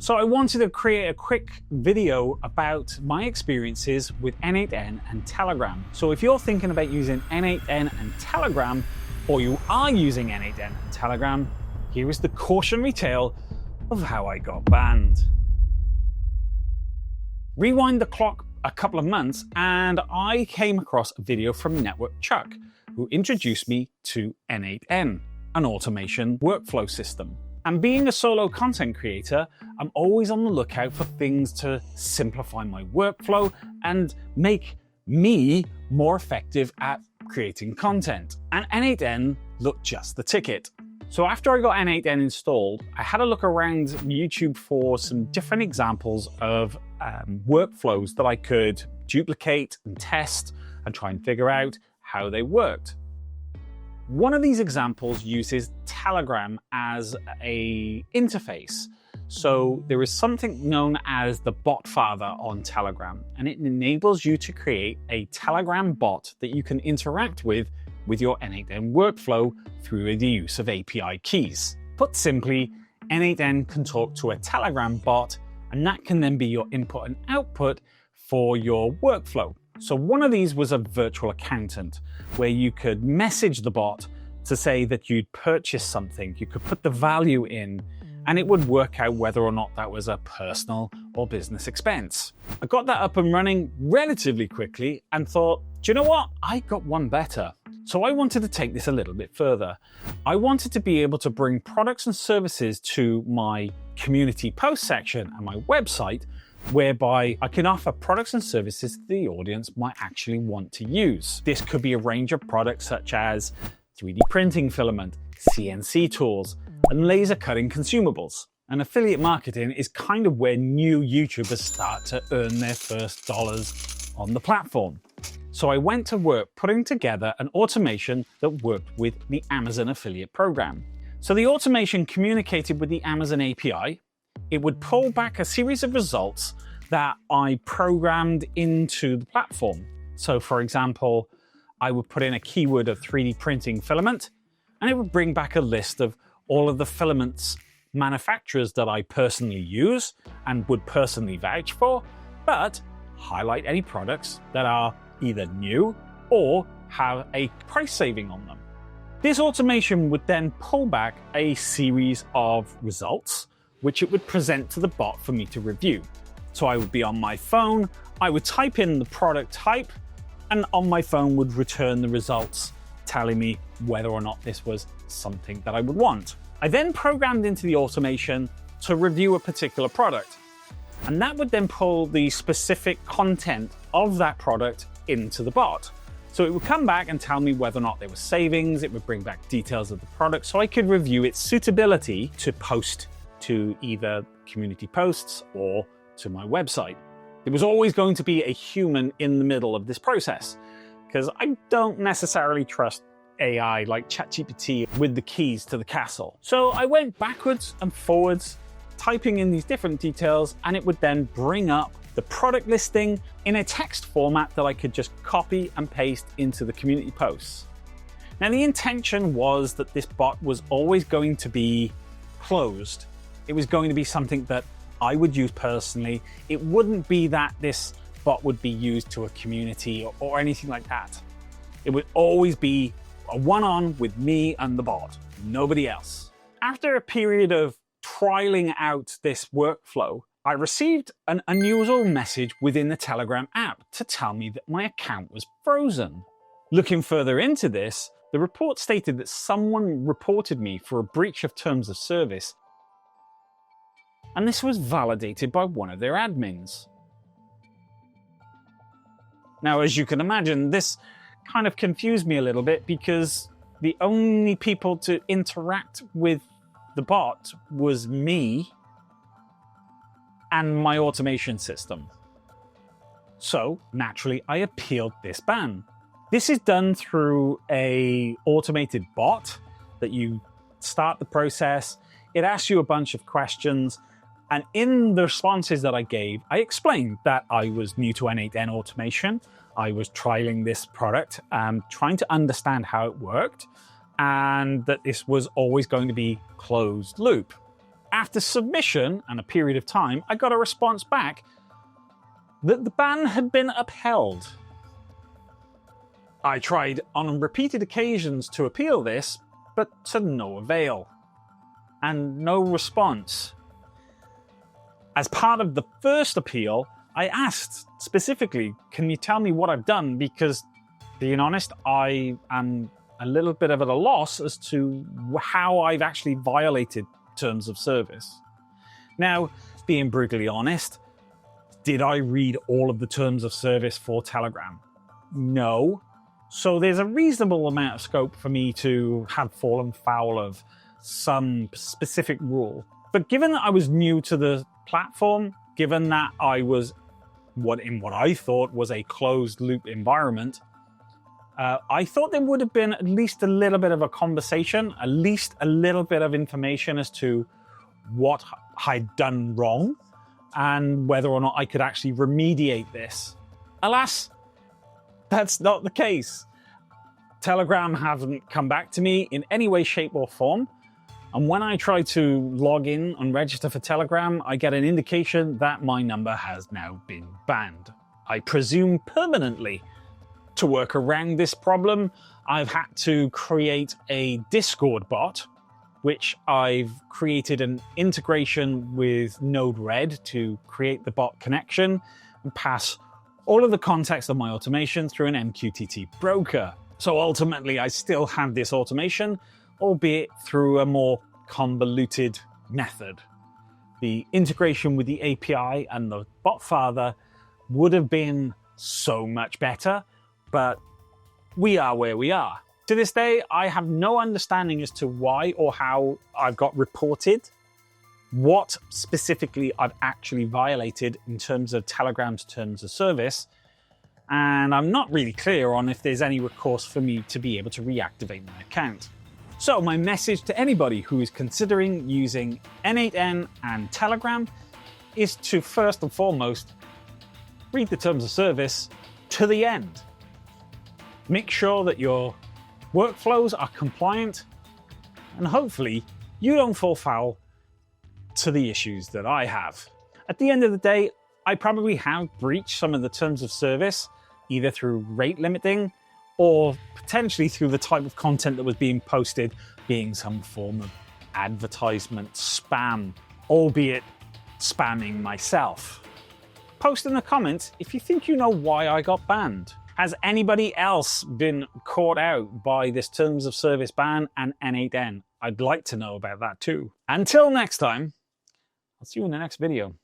So I wanted to create a quick video about my experiences with N8N and Telegram. So if you're thinking about using N8N and Telegram, or you are using N8N and Telegram, here is the cautionary tale of how I got banned. Rewind the clock a couple of months and I came across a video from Network Chuck, who introduced me to N8N, an automation workflow system. And being a solo content creator, I'm always on the lookout for things to simplify my workflow and make me more effective at creating content. And N8N looked just the ticket. So after I got N8N installed, I had a look around YouTube for some different examples of workflows that I could duplicate and test and try and figure out how they worked. One of these examples uses Telegram as an interface. So there is something known as the bot father on Telegram, and it enables you to create a Telegram bot that you can interact with your N8N workflow through the use of API keys. Put simply, N8N can talk to a Telegram bot, and that can then be your input and output for your workflow. So one of these was a virtual accountant, where you could message the bot to say that you'd purchased something. You could put the value in, and it would work out whether or not that was a personal or business expense. I got that up and running relatively quickly and thought, do you know what? I got one better. So I wanted to take this a little bit further. I wanted to be able to bring products and services to my community post section and my website, whereby I can offer products and services to the audience might actually want to use. This could be a range of products such as 3D printing filament, CNC tools, and laser cutting consumables. And affiliate marketing is kind of where new YouTubers start to earn their first dollars on the platform. So I went to work putting together an automation that worked with the Amazon affiliate program. So the automation communicated with the Amazon API. It would pull back a series of results that I programmed into the platform. So for example, I would put in a keyword of 3D printing filament, and it would bring back a list of all of the filaments manufacturers that I personally use and would personally vouch for, but highlight any products that are either new or have a price saving on them. This automation would then pull back a series of results, which it would present to the bot for me to review. So I would be on my phone, I would type in the product type, and on my phone would return the results telling me whether or not this was something that I would want. I then programmed into the automation to review a particular product, and that would then pull the specific content of that product into the bot. So it would come back and tell me whether or not there were savings, it would bring back details of the product so I could review its suitability to post to either community posts or to my website. There was always going to be a human in the middle of this process, because I don't necessarily trust AI like ChatGPT with the keys to the castle. So I went backwards and forwards, typing in these different details, and it would then bring up the product listing in a text format that I could just copy and paste into the community posts. Now the intention was that this bot was always going to be closed. It was going to be something that I would use personally. It wouldn't be that this bot would be used to a community or anything like that. It would always be a one-on with me and the bot, nobody else. After a period of trialing out this workflow, I received an unusual message within the Telegram app to tell me that my account was frozen. Looking further into this, the report stated that someone reported me for a breach of terms of service, and this was validated by one of their admins. Now, as you can imagine, this kind of confused me a little bit, because the only people to interact with the bot was me and my automation system. So naturally, I appealed this ban. This is done through an automated bot that you start the process. It asks you a bunch of questions, and in the responses that I gave, I explained that I was new to N8N automation. I was trialing this product, trying to understand how it worked, and that this was always going to be closed loop. After submission and a period of time, I got a response back that the ban had been upheld. I tried on repeated occasions to appeal this, but to no avail, and no response. As part of the first appeal, I asked specifically, can you tell me what I've done? Because, being honest, I am a little bit of at a loss as to how I've actually violated terms of service. Now, being brutally honest, did I read all of the terms of service for Telegram? No. So there's a reasonable amount of scope for me to have fallen foul of some specific rule. But given that I was new to the platform, given that I was what I thought was a closed loop environment, I thought there would have been at least a little bit of a conversation, at least a little bit of information as to what I'd done wrong and whether or not I could actually remediate this. Alas, that's not the case. Telegram haven't come back to me in any way, shape or form. And when I try to log in and register for Telegram, I get an indication that my number has now been banned. I presume permanently. To work around this problem, I've had to create a Discord bot, which I've created an integration with Node-RED to create the bot connection and pass all of the context of my automation through an MQTT broker. So ultimately, I still have this automation, albeit through a more convoluted method. The integration with the API and the bot father would have been so much better, but we are where we are. To this day, I have no understanding as to why or how I've got reported, what specifically I've actually violated in terms of Telegram's terms of service, and I'm not really clear on if there's any recourse for me to be able to reactivate my account. So my message to anybody who is considering using N8N and Telegram is to first and foremost read the terms of service to the end. Make sure that your workflows are compliant, and hopefully you don't fall foul to the issues that I have. At the end of the day, I probably have breached some of the terms of service, either through rate limiting or potentially through the type of content that was being posted being some form of advertisement spam, albeit spamming myself. Post in the comments if you think you know why I got banned. Has anybody else been caught out by this terms of service ban and N8N? I'd like to know about that too. Until next time, I'll see you in the next video.